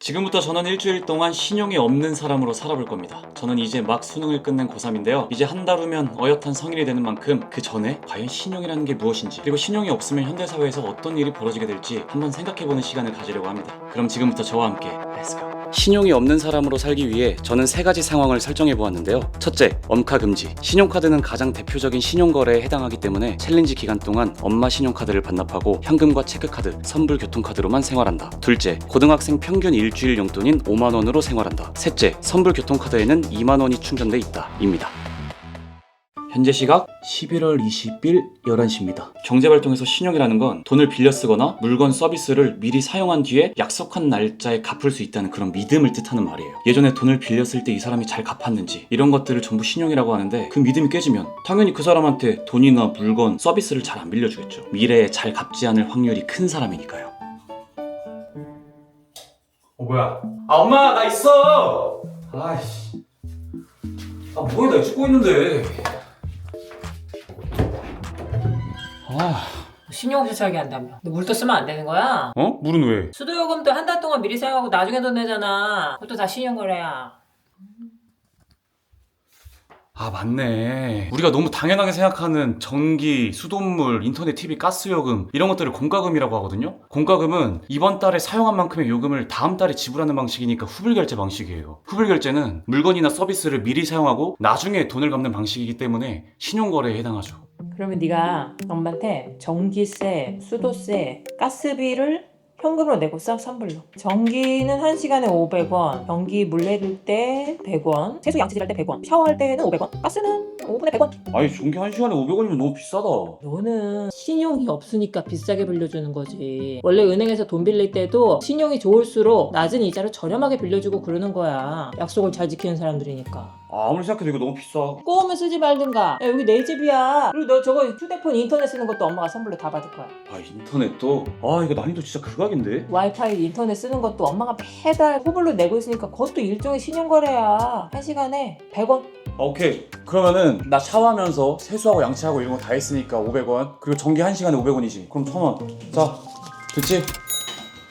지금부터 저는 일주일 동안 신용이 없는 사람으로 살아볼 겁니다. 저는 이제 막 수능을 끝낸 고3인데요. 이제 한 달 후면 어엿한 성인이 되는 만큼 그 전에 과연 신용이라는 게 무엇인지, 그리고 신용이 없으면 현대사회에서 어떤 일이 벌어지게 될지 한번 생각해보는 시간을 가지려고 합니다. 그럼 지금부터 저와 함께 Let's go! 신용이 없는 사람으로 살기 위해 저는 3가지 상황을 설정해 보았는데요. 첫째, 엄카 금지. 신용카드는 가장 대표적인 신용거래에 해당하기 때문에 챌린지 기간 동안 엄마 신용카드를 반납하고 현금과 체크카드, 선불교통카드로만 생활한다. 둘째, 고등학생 평균 일주일 용돈인 5만원으로 생활한다. 셋째, 선불교통카드에는 2만원이 충전돼 있다. 입니다. 현재 시각 11월 20일 11시입니다. 경제발동에서 신용이라는 건 돈을 빌려 쓰거나 물건 서비스를 미리 사용한 뒤에 약속한 날짜에 갚을 수 있다는 그런 믿음을 뜻하는 말이에요. 예전에 돈을 빌렸을 때 이 사람이 잘 갚았는지 이런 것들을 전부 신용이라고 하는데, 그 믿음이 깨지면 당연히 그 사람한테 돈이나 물건, 서비스를 잘 안 빌려주겠죠. 미래에 잘 갚지 않을 확률이 큰 사람이니까요. 뭐야? 엄마 나 있어! 아이씨, 뭐해, 나 찍고 있는데. 신용 없이 살게 한다며. 너 물도 쓰면 안 되는 거야? 물은 왜? 수도요금도 한 달 동안 미리 사용하고 나중에 돈 내잖아. 그것도 다 신용거래야. 맞네. 우리가 너무 당연하게 생각하는 전기, 수돗물, 인터넷, TV, 가스요금 이런 것들을 공과금이라고 하거든요. 공과금은 이번 달에 사용한 만큼의 요금을 다음 달에 지불하는 방식이니까 후불결제 방식이에요. 후불결제는 물건이나 서비스를 미리 사용하고 나중에 돈을 갚는 방식이기 때문에 신용거래에 해당하죠. 그러면 네가 엄마한테 전기세, 수도세, 가스비를 현금으로 내고 써, 선불로. 전기는 1시간에 500원, 전기 물 내릴 때 100원, 세수 양치질 할 때 100원, 샤워할 때는 500원, 가스는 5분에 100원. 아니, 전기 1시간에 500원이면 너무 비싸다. 너는 신용이 없으니까 비싸게 빌려주는 거지. 원래 은행에서 돈 빌릴 때도 신용이 좋을수록 낮은 이자를 저렴하게 빌려주고 그러는 거야. 약속을 잘 지키는 사람들이니까. 아무리 생각해도 이거 너무 비싸. 꼬우면 쓰지 말든가. 야, 여기 내 집이야. 그리고 너 저거 휴대폰 인터넷 쓰는 것도 엄마가 선불로 다 받을 거야. 인터넷도? 이거 난이도 진짜 극악인데? 와이파이 인터넷 쓰는 것도 엄마가 매달 후불로 내고 있으니까 그것도 일종의 신용거래야. 1시간에 100원. 오케이. 그러면은 나 샤워하면서 세수하고 양치하고 이런 거 다 했으니까 500원. 그리고 전기 1시간에 500원이지. 그럼 1000원. 자, 됐지?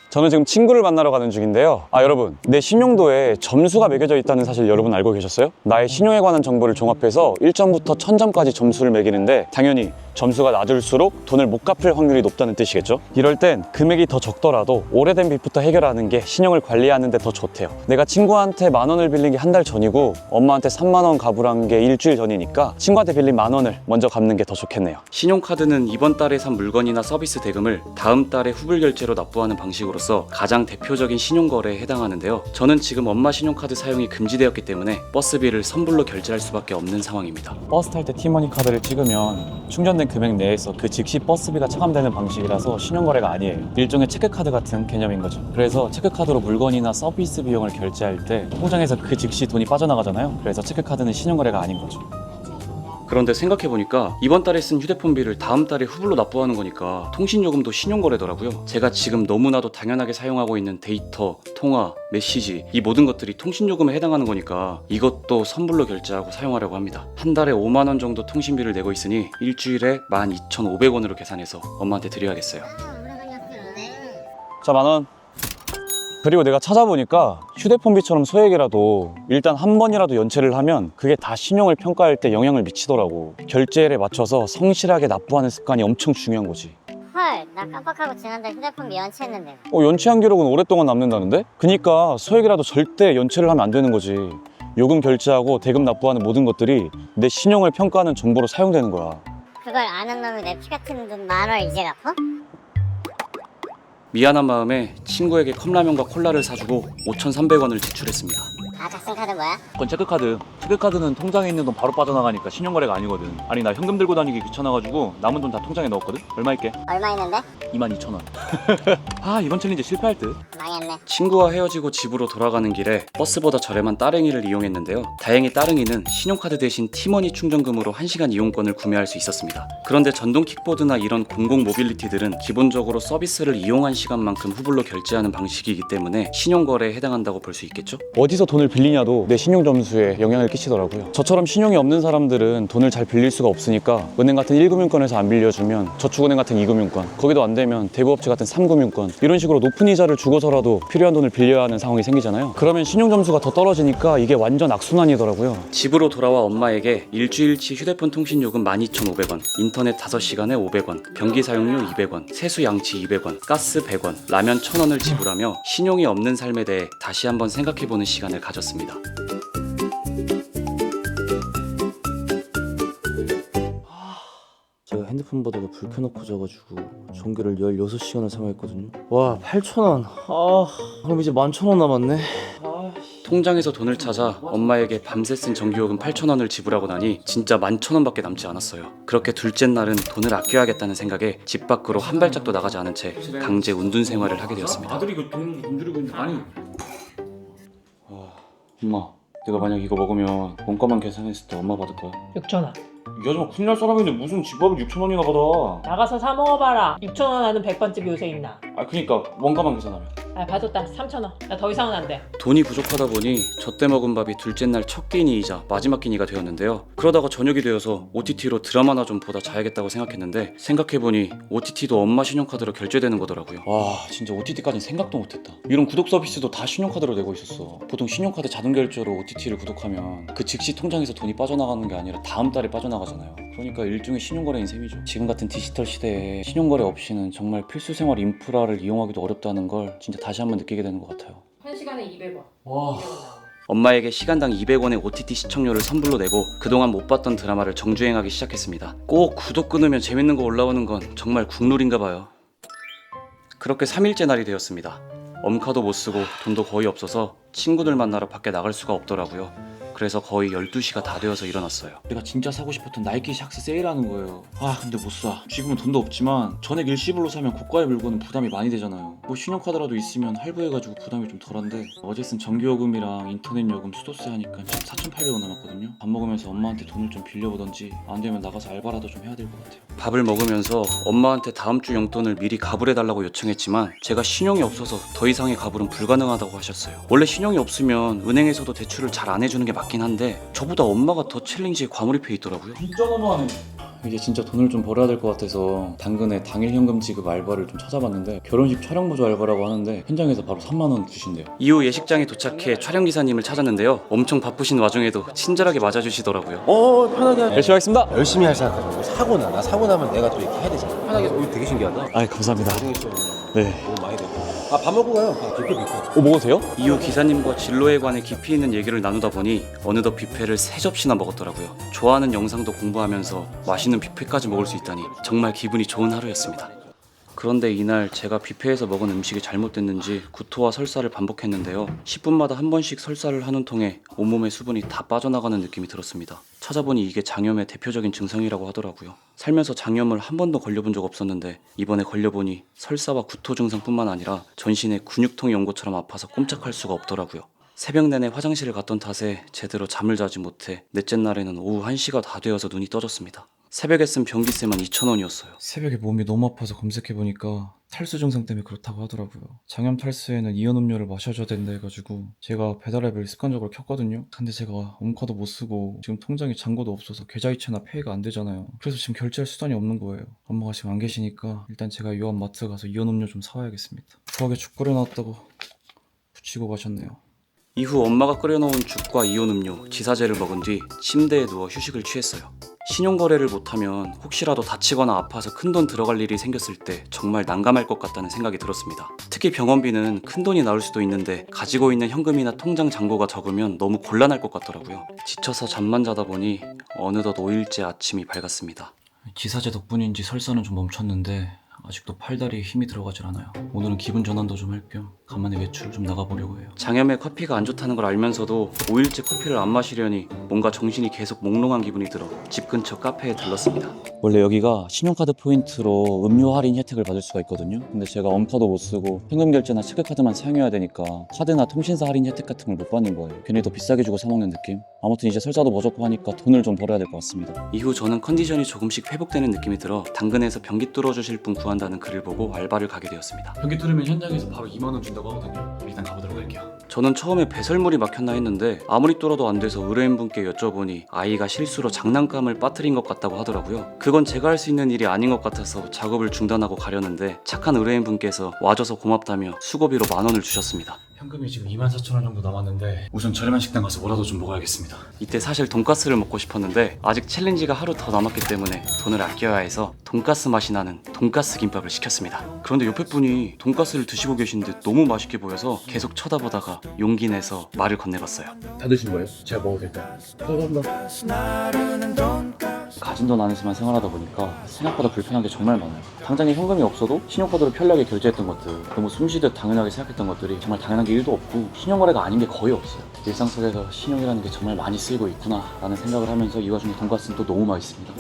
저는 지금 친구를 만나러 가는 중인데요. 여러분, 내 신용도에 점수가 매겨져 있다는 사실 여러분 알고 계셨어요? 나의 신용에 관한 정보를 종합해서 1점부터 1000점까지 점수를 매기는데, 당연히 점수가 낮을수록 돈을 못 갚을 확률이 높다는 뜻이겠죠? 이럴 땐 금액이 더 적더라도 오래된 빚부터 해결하는 게 신용을 관리하는 데 더 좋대요. 내가 친구한테 10,000원을 빌린 게 한 달 전이고 엄마한테 30,000원 갚으란 게 일주일 전이니까 친구한테 빌린 10,000원을 먼저 갚는 게 더 좋겠네요. 신용카드는 이번 달에 산 물건이나 서비스 대금을 다음 달에 후불결제로 납부하는 방식으로서 가장 대표적인 신용거래에 해당하는데요. 저는 지금 엄마 신용카드 사용이 금지되었기 때문에 버스비를 선불로 결제할 수밖에 없는 상황입니다. 버스 탈 때 티머니 카드를 찍으면 충전된 금액 내에서 그 즉시 버스비가 차감되는 방식이라서 신용거래가 아니에요. 일종의 체크카드 같은 개념인 거죠. 그래서 체크카드로 물건이나 서비스 비용을 결제할 때 통장에서 그 즉시 돈이 빠져나가잖아요. 그래서 체크카드는 신용거래가 아닌 거죠. 그런데 생각해보니까 이번 달에 쓴 휴대폰비를 다음 달에 후불로 납부하는 거니까 통신요금도 신용거래더라고요. 제가 지금 너무나도 당연하게 사용하고 있는 데이터, 통화, 메시지, 이 모든 것들이 통신요금에 해당하는 거니까 이것도 선불로 결제하고 사용하려고 합니다. 한 달에 5만원 정도 통신비를 내고 있으니 일주일에 12,500원으로 계산해서 엄마한테 드려야겠어요. 자, 10,000원. 그리고 내가 찾아보니까 휴대폰비처럼 소액이라도 일단 한 번이라도 연체를 하면 그게 다 신용을 평가할 때 영향을 미치더라고. 결제일에 맞춰서 성실하게 납부하는 습관이 엄청 중요한 거지. 헐, 나 깜빡하고 지난달 휴대폰비 연체했는데. 연체한 기록은 오랫동안 남는다는데? 그니까 소액이라도 절대 연체를 하면 안 되는 거지. 요금 결제하고 대금 납부하는 모든 것들이 내 신용을 평가하는 정보로 사용되는 거야. 그걸 아는 놈이 내 피 같은 돈 10,000원 이제 갚어? 미안한 마음에 친구에게 컵라면과 콜라를 사주고 5,300원을 지출했습니다. 작성 카드 뭐야? 그건 체크카드. 체크카드는 통장에 있는 돈 바로 빠져나가니까 신용거래가 아니거든. 아니, 나 현금 들고 다니기 귀찮아가지고 남은 돈 다 통장에 넣었거든? 얼마 있게? 얼마 있는데? 22,000원. 이번 챌린지 실패할 듯. 망했네. 친구와 헤어지고 집으로 돌아가는 길에 버스보다 저렴한 따릉이를 이용했는데요. 다행히 따릉이는 신용카드 대신 티머니 충전금으로 1시간 이용권을 구매할 수 있었습니다. 그런데 전동 킥보드나 이런 공공 모빌리티들은 기본적으로 서비스를 이용한 시간만큼 후불로 결제하는 방식이기 때문에 신용거래에 해당한다고 볼 수 있겠죠? 어디서 돈을 빌리냐도 내 신용 점수에 영향을 끼치더라고요. 저처럼 신용이 없는 사람들은 돈을 잘 빌릴 수가 없으니까 은행 같은 1금융권에서 안 빌려주면 저축은행 같은 2금융권, 거기도 안 되면 대부업체 같은 3금융권, 이런 식으로 높은 이자를 주고서라도 필요한 돈을 빌려야 하는 상황이 생기잖아요. 그러면 신용 점수가 더 떨어지니까 이게 완전 악순환이더라고요. 집으로 돌아와 엄마에게 일주일치 휴대폰 통신요금 12,500원, 인터넷 5시간에 500원, 변기 사용료 200원, 세수 양치 200원, 가스 100원, 라면 1,000원을 지불하며 신용이 없는 삶에 대해 다시 한번 생각해보는 시간을 가졌습니다. 제가 핸드폰 보다가 불 켜놓고 자가지고 전기를 16시간을 사용했거든요. 와, 8,000원. 그럼 이제 11,000원 남았네. 통장에서 돈을 찾아 엄마에게 밤새 쓴 전기요금 8,000원을 지불하고 나니 진짜 11,000원밖에 남지 않았어요. 그렇게 둘째 날은 돈을 아껴야겠다는 생각에 집 밖으로 한 발짝도 나가지 않은 채 강제 운둔 생활을 하게 되었습니다. 아들이 이거 돈 들이고 있는데 아니. 엄마, 내가 만약 이거 먹으면 원가만 계산했을 때 엄마 받을 거야? 6,000원. 이 아줌마 큰일 날 사람인데 무슨 집밥을 6,000원이나 받아. 나가서 사 먹어봐라. 6,000원 하는 백반집 요새 있나? 아 그니까 원가만 계산하면. 아, 봐줬다. 3,000원. 나 더 이상은 안 돼. 돈이 부족하다 보니 저 때 먹은 밥이 둘째 날 첫 끼니이자 마지막 끼니가 되었는데요. 그러다가 저녁이 되어서 OTT로 드라마나 좀 보다 자야겠다고 생각했는데 생각해보니 OTT도 엄마 신용카드로 결제되는 거더라고요. 와 진짜 OTT까지는 생각도 못했다. 이런 구독 서비스도 다 신용카드로 내고 있었어. 보통 신용카드 자동 결제로 OTT를 구독하면 그 즉시 통장에서 돈이 빠져나가는 게 아니라 다음 달에 빠져나가잖아요. 그러니까 일종의 신용거래인 셈이죠. 지금 같은 디지털 시대에 신용거래 없이는 정말 필수 생활 인프라를 이용하기도 어렵다는 걸 진짜 다시 한번 느끼게 되는 것 같아요. 1시간에 200원. 와. 엄마에게 시간당 200원의 OTT 시청료를 선불로 내고 그동안 못 봤던 드라마를 정주행하기 시작했습니다. 꼭 구독 끊으면 재밌는 거 올라오는 건 정말 국룰인가 봐요. 그렇게 3일째 날이 되었습니다. 엄카도 못 쓰고 돈도 거의 없어서 친구들 만나러 밖에 나갈 수가 없더라고요. 그래서 거의 12시가 다 되어서 일어났어요. 내가 진짜 사고 싶었던 나이키 샥스 세일하는 거예요. 근데 못 사. 지금은 돈도 없지만 전액 일시불로 사면 고가의 물건은 부담이 많이 되잖아요. 뭐 신용카드라도 있으면 할부해가지고 부담이 좀 덜한데 어제 쓴 전기요금이랑 인터넷 요금 수도세 하니까 지금 4,800원 남았거든요. 밥 먹으면서 엄마한테 돈을 좀 빌려보던지 안 되면 나가서 알바라도 좀 해야 될 것 같아요. 밥을 먹으면서 엄마한테 다음 주 용돈을 미리 가불해달라고 요청했지만 제가 신용이 없어서 더 이상의 가불은 불가능하다고 하셨어요. 원래 신용이 없으면 은행에서도 대출을 잘 안 해주는 게 맞긴 한데 저보다 엄마가 더 챌린지에 과몰입해 있더라고요. 진짜 너무하네. 이제 진짜 돈을 좀 벌어야 될 것 같아서 당근에 당일 현금 지급 알바를 좀 찾아봤는데 결혼식 촬영 보조 알바라고 하는데 현장에서 바로 3만 원 주신대요. 이후 예식장에 도착해 촬영 기사님을 찾았는데요. 엄청 바쁘신 와중에도 친절하게 맞아주시더라고요. 편하게 열심히 하겠습니다. 열심히 할 생각하죠. 사고 나. 나 사고 나면 내가 또 이렇게 해야 되잖아. 편하게. 되게 신기하다. 감사합니다. 고생했죠. 네. 너무 많이 됐고. 밥 먹고 가요. 뷔페. 먹어도 돼요? 이후 기사님과 진로에 관해 깊이 있는 얘기를 나누다 보니 어느덧 뷔페를 3접시나 먹었더라고요. 좋아하는 영상도 공부하면서 맛있는 뷔페까지 먹을 수 있다니 정말 기분이 좋은 하루였습니다. 그런데 이날 제가 뷔페에서 먹은 음식이 잘못됐는지 구토와 설사를 반복했는데요. 10분마다 한 번씩 설사를 하는 통에 온몸의 수분이 다 빠져나가는 느낌이 들었습니다. 찾아보니 이게 장염의 대표적인 증상이라고 하더라고요. 살면서 장염을 한 번도 걸려본 적 없었는데 이번에 걸려보니 설사와 구토 증상뿐만 아니라 전신에 근육통이 온 것처럼 아파서 꼼짝할 수가 없더라고요. 새벽 내내 화장실을 갔던 탓에 제대로 잠을 자지 못해 넷째 날에는 오후 1시가 다 되어서 눈이 떠졌습니다. 새벽에 쓴 변기세만 2,000원이었어요. 새벽에 몸이 너무 아파서 검색해보니까 탈수 증상 때문에 그렇다고 하더라고요. 장염 탈수에는 이온 음료를 마셔줘야 된다 해가지고 제가 배달앱을 습관적으로 켰거든요. 근데 제가 엄카도 못 쓰고 지금 통장에 잔고도 없어서 계좌이체나 페이가 안 되잖아요. 그래서 지금 결제할 수단이 없는 거예요. 엄마가 지금 안 계시니까 일단 제가 요한마트 가서 이온 음료 좀 사와야겠습니다. 부엌에 죽 끓여놨다고 붙이고 가셨네요. 이후 엄마가 끓여놓은 죽과 이온 음료, 지사제를 먹은 뒤 침대에 누워 휴식을 취했어요. 신용거래를 못하면 혹시라도 다치거나 아파서 큰돈 들어갈 일이 생겼을 때 정말 난감할 것 같다는 생각이 들었습니다. 특히 병원비는 큰돈이 나올 수도 있는데 가지고 있는 현금이나 통장 잔고가 적으면 너무 곤란할 것 같더라고요. 지쳐서 잠만 자다 보니 어느덧 5일째 아침이 밝았습니다. 지사제 덕분인지 설사는 좀 멈췄는데 아직도 팔다리에 힘이 들어가질 않아요. 오늘은 기분 전환도 좀 할 겸 간만에 외출을 좀 나가보려고 해요. 장염에 커피가 안 좋다는 걸 알면서도 5일째 커피를 안 마시려니 뭔가 정신이 계속 몽롱한 기분이 들어 집 근처 카페에 들렀습니다. 원래 여기가 신용카드 포인트로 음료 할인 혜택을 받을 수가 있거든요. 근데 제가 엄카도 못 쓰고 현금 결제나 체크카드만 사용해야 되니까 카드나 통신사 할인 혜택 같은 걸 못 받는 거예요. 괜히 더 비싸게 주고 사 먹는 느낌. 아무튼 이제 설사도 멎었고 하니까 돈을 좀 벌어야 될 것 같습니다. 이후 저는 컨디션이 조금씩 회복되는 느낌이 들어 당근에서 변기 뚫어주실 분 구한다는 글을 보고 알바를 가게 되었습니다. 변기 뚫으면 현장에서 바로 2만 원 준다고 된다고 하거든요. 일단 가보도록 할게요. 저는 처음에 배설물이 막혔나 했는데 아무리 뚫어도 안 돼서 의뢰인분께 여쭤보니 아이가 실수로 장난감을 빠뜨린 것 같다고 하더라고요. 그건 제가 할 수 있는 일이 아닌 것 같아서 작업을 중단하고 가려는데 착한 의뢰인분께서 와줘서 고맙다며 수고비로 10,000원을 주셨습니다. 현금이 지금 24,000원 정도 남았는데 우선 저렴한 식당 가서 뭐라도 좀 먹어야겠습니다. 이때 사실 돈가스를 먹고 싶었는데 아직 챌린지가 하루 더 남았기 때문에 돈을 아껴야 해서 돈가스 맛이 나는 돈가스 김밥을 시켰습니다. 그런데 옆에 분이 돈가스를 드시고 계신데 너무 맛있게 보여서 계속 쳐다보다가 용기 내서 말을 건네봤어요. 다 드신 거예요? 제가 먹어도 될까요? 감사합니다. 가진 돈 안에서만 생활하다 보니까 생각보다 불편한 게 정말 많아요. 당장에 현금이 없어도 신용카드로 편리하게 결제했던 것들, 너무 숨쉬듯 당연하게 생각했던 것들이 정말 당연한 게 1도 없고 신용거래가 아닌 게 거의 없어요. 일상 속에서 신용이라는 게 정말 많이 쓰이고 있구나 라는 생각을 하면서 이 와중에 돈가스는 또 너무 맛있습니다.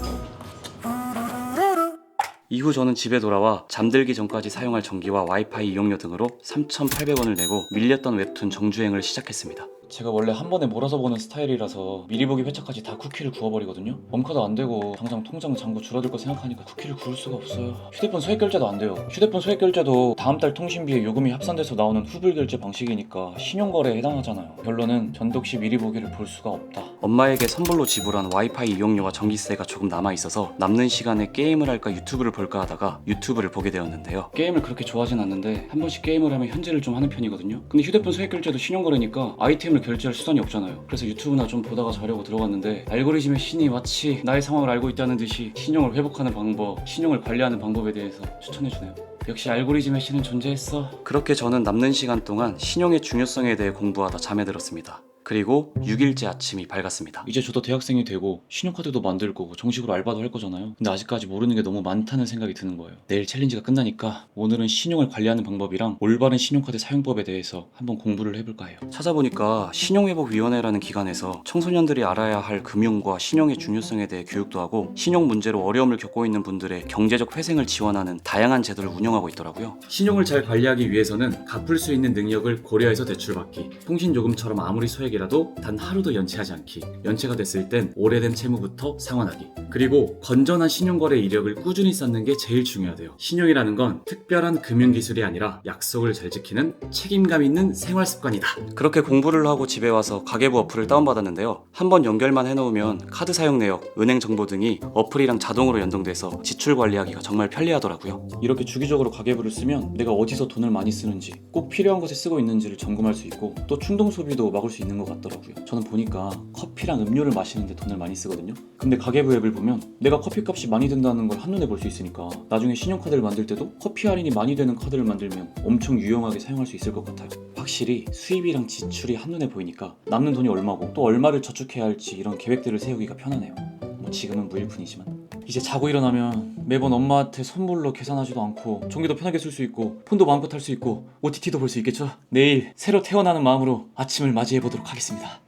이후 저는 집에 돌아와 잠들기 전까지 사용할 전기와 와이파이 이용료 등으로 3,800원을 내고 밀렸던 웹툰 정주행을 시작했습니다. 제가 원래 한 번에 몰아서 보는 스타일이라서 미리 보기 회차까지 다 쿠키를 구워버리거든요. 멈카드 안 되고 당장 통장 잔고 줄어들 거 생각하니까 쿠키를 구울 수가 없어요. 휴대폰 소액 결제도 안 돼요. 휴대폰 소액 결제도 다음 달 통신비에 요금이 합산돼서 나오는 후불 결제 방식이니까 신용거래에 해당하잖아요. 결론은 전독 시 미리 보기를 볼 수가 없다. 엄마에게 선불로 지불한 와이파이 이용료와 전기세가 조금 남아있어서 남는 시간에 게임을 할까 유튜브를 볼까 하다가 유튜브를 보게 되었는데요. 게임을 그렇게 좋아하진 않는데 한 번씩 게임을 하면 현질을 좀 하는 편이거든요. 근데 휴대폰 소액 결제도 신용거래니까 아이템을 결제할 수단이 없잖아요. 그래서 유튜브나 좀 보다가 자려고 들어갔는데 알고리즘의 신이 마치 나의 상황을 알고 있다는 듯이 신용을 회복하는 방법, 신용을 관리하는 방법에 대해서 추천해주네요. 역시 알고리즘의 신은 존재했어. 그렇게 저는 남는 시간 동안 신용의 중요성에 대해 공부하다 잠에 들었습니다. 그리고 6일째 아침이 밝았습니다. 이제 저도 대학생이 되고 신용카드도 만들 거고 정식으로 알바도 할 거잖아요. 근데 아직까지 모르는 게 너무 많다는 생각이 드는 거예요. 내일 챌린지가 끝나니까 오늘은 신용을 관리하는 방법이랑 올바른 신용카드 사용법에 대해서 한번 공부를 해볼까 해요. 찾아보니까 신용회복위원회라는 기관에서 청소년들이 알아야 할 금융과 신용의 중요성에 대해 교육도 하고 신용 문제로 어려움을 겪고 있는 분들의 경제적 회생을 지원하는 다양한 제도를 운영하고 있더라고요. 신용을 잘 관리하기 위해서는 갚을 수 있는 능력을 고려해서 대출받기, 통신요금처럼 아무리 소액이라도 단 하루도 연체하지 않기, 연체가 됐을 땐 오래된 채무부터 상환하기, 그리고 건전한 신용거래 이력을 꾸준히 쌓는 게 제일 중요하대요. 신용이라는 건 특별한 금융기술이 아니라 약속을 잘 지키는 책임감 있는 생활습관이다. 그렇게 공부를 하고 집에 와서 가계부 어플을 다운받았는데요. 한번 연결만 해놓으면 카드 사용 내역, 은행 정보 등이 어플이랑 자동으로 연동돼서 지출 관리하기가 정말 편리하더라고요. 이렇게 주기적으로 가계부를 쓰면 내가 어디서 돈을 많이 쓰는지, 꼭 필요한 것에 쓰고 있는지를 점검할 수 있고 또 충동 소비도 막을 수 있는 것 같더라고요. 저는 보니까 커피랑 음료를 마시는데 돈을 많이 쓰거든요. 근데 가계부 앱을 보면 내가 커피값이 많이 든다는 걸 한눈에 볼 수 있으니까 나중에 신용카드를 만들 때도 커피 할인이 많이 되는 카드를 만들면 엄청 유용하게 사용할 수 있을 것 같아요. 확실히 수입이랑 지출이 한눈에 보이니까 남는 돈이 얼마고 또 얼마를 저축해야 할지 이런 계획들을 세우기가 편하네요. 뭐 지금은 무일 뿐이지만 이제 자고 일어나면 매번 엄마한테 선물로 계산하지도 않고 전기도 편하게 쓸 수 있고 폰도 마음껏 할 수 있고 OTT도 볼 수 있겠죠? 내일 새로 태어나는 마음으로 아침을 맞이해보도록 하겠습니다.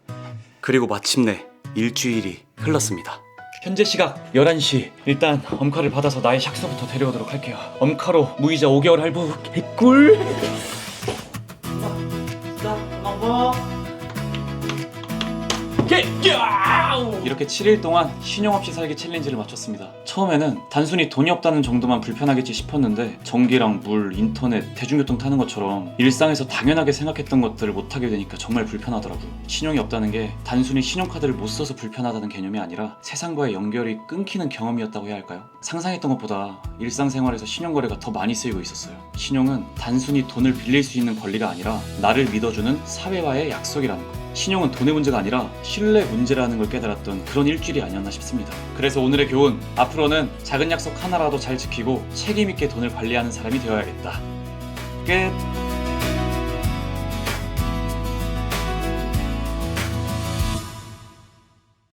그리고 마침내 일주일이 흘렀습니다. 현재 시각 11시. 일단 엄카를 받아서 나의 샥스부터 데려오도록 할게요. 엄카로 무이자 5개월 할부 개꿀. 이렇게 7일 동안 신용 없이 살기 챌린지를 마쳤습니다. 처음에는 단순히 돈이 없다는 정도만 불편하겠지 싶었는데 전기랑 물, 인터넷, 대중교통 타는 것처럼 일상에서 당연하게 생각했던 것들을 못하게 되니까 정말 불편하더라고요. 신용이 없다는 게 단순히 신용카드를 못 써서 불편하다는 개념이 아니라 세상과의 연결이 끊기는 경험이었다고 해야 할까요? 상상했던 것보다 일상생활에서 신용거래가 더 많이 쓰이고 있었어요. 신용은 단순히 돈을 빌릴 수 있는 권리가 아니라 나를 믿어주는 사회와의 약속이라는 거. 신용은 돈의 문제가 아니라 신뢰 문제라는 걸 깨달았던 그런 일주일이 아니었나 싶습니다. 그래서 오늘의 교훈, 앞으로는 작은 약속 하나라도 잘 지키고 책임있게 돈을 관리하는 사람이 되어야겠다. 끝!